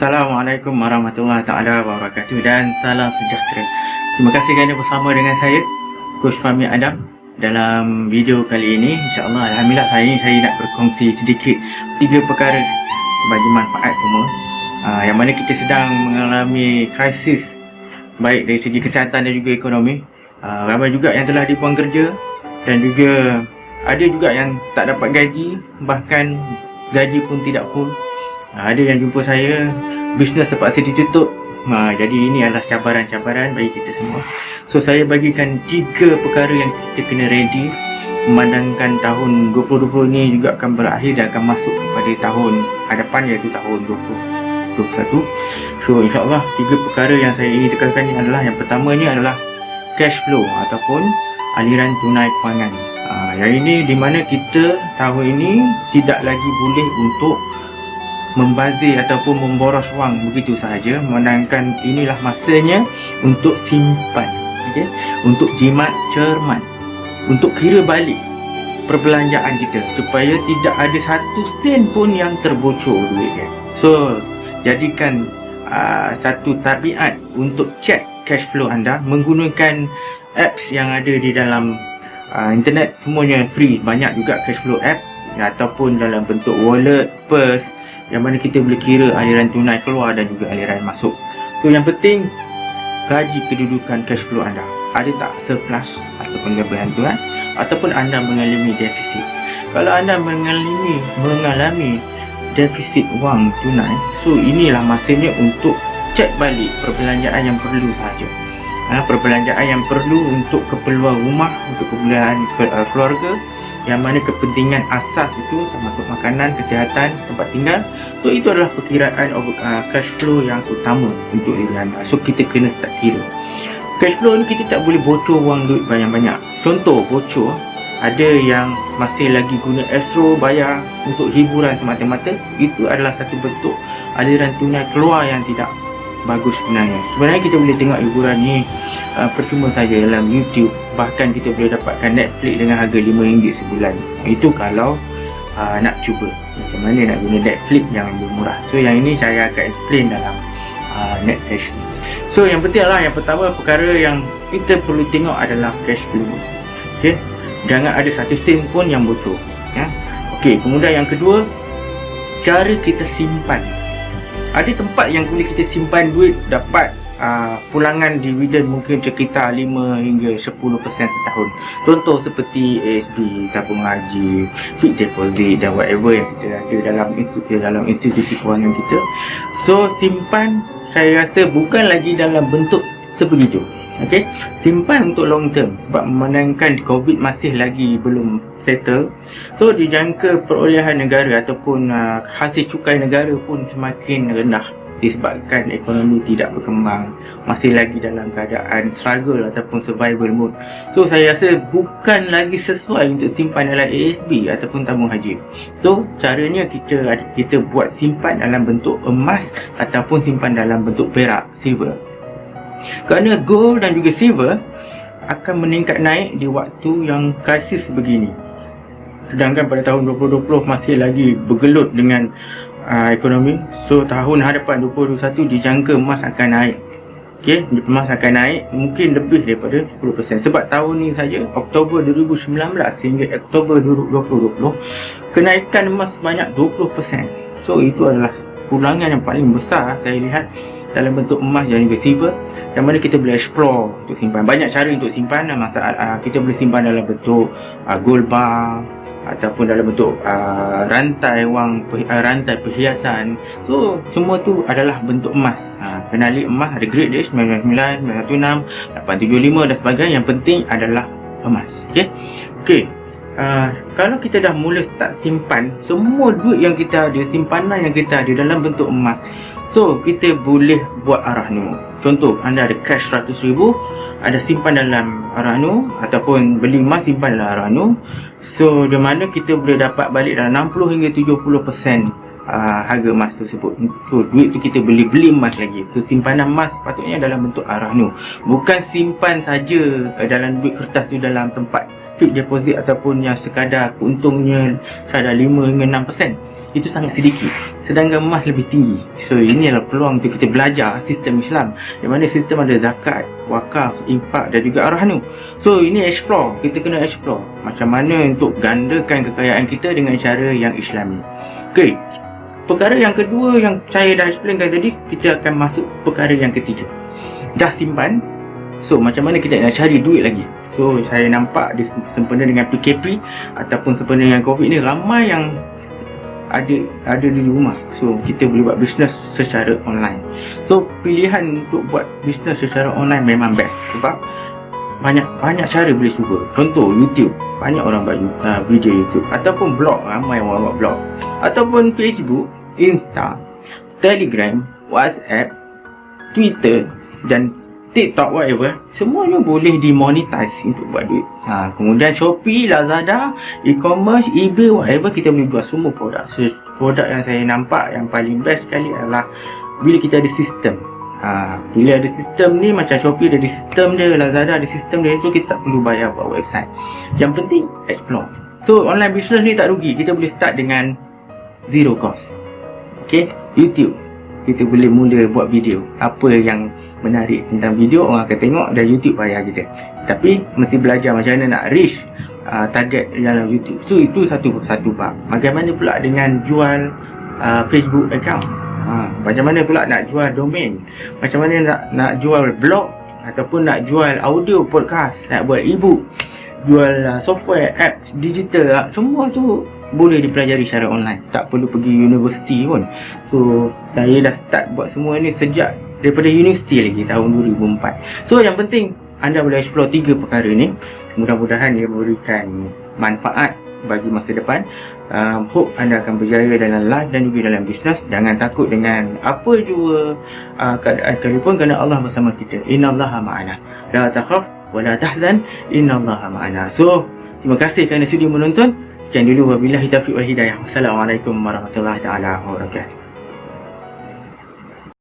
Assalamualaikum warahmatullahi taala wabarakatuh dan salam sejahtera. Terima kasih kerana bersama dengan saya, Coach Fahmi Adam. Dalam video kali ini, insya-Allah alhamdulillah saya nak berkongsi sedikit 3 perkara bagi manfaat semua. Yang mana kita sedang mengalami krisis baik dari segi kesihatan dan juga ekonomi. Ramai juga yang telah dibuang kerja dan juga ada juga yang tak dapat gaji, bahkan gaji pun tidak full. Ada yang jumpa saya, bisnes terpaksa ditutup. Jadi ini adalah cabaran-cabaran bagi kita semua. So saya bagikan 3 perkara yang kita kena ready, memandangkan tahun 2020 ni juga akan berakhir dan akan masuk kepada tahun hadapan, iaitu tahun 2021. So insyaAllah 3 perkara yang saya ingin tekankan ni adalah, yang pertama ni adalah cash flow ataupun aliran tunai kewangan. Yang ini di mana kita tahun ini tidak lagi boleh untuk membazir ataupun memboros wang begitu sahaja, melainkan inilah masanya untuk simpan, untuk jimat cermat, untuk kira balik perbelanjaan kita supaya tidak ada 1 sen pun yang terbocor duitnya. So jadikan satu tabiat untuk cek cash flow anda menggunakan apps yang ada di dalam internet. Semuanya free, banyak juga cash flow app ataupun dalam bentuk wallet, purse, yang mana kita boleh kira aliran tunai keluar dan juga aliran masuk. So yang penting, kaji kedudukan cash flow anda. Ada tak surplus ataupun kelebihan ataupun anda mengalami defisit. Kalau anda mengalami defisit wang tunai, so inilah masanya untuk cek balik perbelanjaan yang perlu sahaja. Perbelanjaan yang perlu untuk keperluan rumah, untuk keperluan keluarga, yang mana kepentingan asas itu termasuk makanan, kesihatan, tempat tinggal. So itu adalah perkiraan cash flow yang utama untuk diri anda. So kita kena start kira cash flow ni. Kita tak boleh bocor wang duit banyak-banyak. Contoh bocor, ada yang masih lagi guna Astro bayar untuk hiburan semata-mata. Itu adalah satu bentuk aliran tunai keluar yang tidak bagus sebenarnya. Sebenarnya kita boleh tengok hiburan ni percuma saja dalam YouTube. Bahkan kita boleh dapatkan Netflix dengan harga RM5 sebulan. Itu kalau nak cuba macam mana nak guna Netflix yang lebih murah. So yang ini saya akan explain dalam next session. So yang penting adalah, yang pertama perkara yang kita perlu tengok adalah cash flow. Jangan ada 1 sen pun yang bocor. Kemudian yang kedua, cara kita simpan. Ada tempat yang boleh kita simpan duit, dapat pulangan dividen mungkin sekitar 5 hingga 10% setahun. Contoh seperti ASB, tabung haji, fixed deposit dan whatever yang kita ada dalam institusi kewangan kita. So simpan, saya rasa bukan lagi dalam bentuk sebegitu. Simpan untuk long term, sebab memandangkan COVID masih lagi belum settle. So dijangka perolehan negara ataupun hasil cukai negara pun semakin rendah disebabkan ekonomi tidak berkembang, masih lagi dalam keadaan struggle ataupun survival mode. So saya rasa bukan lagi sesuai untuk simpan dalam ASB ataupun tabung haji. So caranya kita buat simpan dalam bentuk emas ataupun simpan dalam bentuk perak, silver. Kerana gold dan juga silver akan meningkat naik di waktu yang krisis begini. Sedangkan pada tahun 2020 masih lagi bergelut dengan ekonomi. So tahun hadapan 2021 dijangka emas akan naik. Emas akan naik mungkin lebih daripada 10%. Sebab tahun ni saja, Oktober 2019 hingga Oktober 2020, kenaikan emas sebanyak 20%. So itu adalah pulangan yang paling besar saya lihat dalam bentuk emas dan juga silver, yang mana kita boleh explore untuk simpan. Banyak cara untuk simpan. Kita boleh simpan dalam bentuk gold bar ataupun dalam bentuk rantai wang, rantai perhiasan. So semua tu adalah bentuk emas. Kenali emas, ada grade dia 99, 916, 875 dan sebagainya. Yang penting adalah emas. Kalau kita dah mula start simpan, semua duit yang kita ada, simpanan yang kita ada dalam bentuk emas, so kita boleh buat RAHNO. Contoh, anda ada cash 100,000, ada simpan dalam RAHNO ataupun beli emas simpan dalam RAHNO. So di mana kita boleh dapat balik dalam 60 hingga 70% harga emas tersebut. So duit tu kita boleh beli emas lagi. So simpanan emas patutnya dalam bentuk RAHNO, bukan simpan saja dalam duit kertas tu dalam tempat fixed deposit ataupun yang sekadar untungnya sekadar 5 hingga 6%. itu sangat sedikit, sedangkan emas lebih tinggi. So ini adalah peluang untuk kita belajar sistem Islam, di mana sistem ada zakat, wakaf, infak dan juga arahnu. So ini explore, kita kena explore macam mana untuk gandakan kekayaan kita dengan cara yang Islami. Okay, perkara yang kedua yang saya dah explainkan tadi, kita akan masuk perkara yang ketiga. Dah simpan, so macam mana kita nak cari duit lagi? So saya nampak sempena dengan PKP ataupun sempena dengan COVID ni, ramai yang ada di rumah. So kita boleh buat bisnes secara online. So pilihan untuk buat bisnes secara online memang best, sebab banyak cara boleh cuba. Contoh YouTube, banyak orang buat video YouTube, ataupun blog, ramai orang buat blog, ataupun Facebook, Insta, Telegram, WhatsApp, Twitter dan TikTok, whatever, semuanya boleh dimonetize untuk buat duit. Kemudian Shopee, Lazada, e-commerce, eBay, whatever, kita boleh buat semua produk. So produk yang saya nampak yang paling best sekali adalah bila kita ada sistem. Bila ada sistem ni, macam Shopee ada sistem dia, Lazada ada sistem dia, so kita tak perlu bayar buat website. Yang penting explore. So online business ni tak rugi, kita boleh start dengan zero cost. Okay, YouTube, kita boleh mula buat video. Apa yang menarik tentang video, orang akan tengok, dan YouTube bayar kita. Tapi mesti belajar macam mana nak reach target dalam YouTube. So itu satu bab. Bagaimana pula dengan jual Facebook account? Macam mana pula nak jual domain? Macam mana nak jual blog, ataupun nak jual audio podcast, nak buat ebook, jual software, apps digital, semua tu boleh dipelajari secara online, tak perlu pergi universiti pun. So saya dah start buat semua ni sejak daripada universiti lagi, tahun 2004. So yang penting anda boleh explore 3 perkara ni. Mudah-mudahan ia memberikan manfaat bagi masa depan. Hope anda akan berjaya dalam life dan juga dalam bisnes. Jangan takut dengan apa jua keadaan sekalipun, kerana Allah bersama kita. Innallaha ma'ana, la takhaf wa la tahzan, innallaha ma'ana. So terima kasih kerana sudi menonton. Sekian dulu, wabillahi taufiq wal hidayah. Wassalamualaikum warahmatullahi taala wabarakatuh.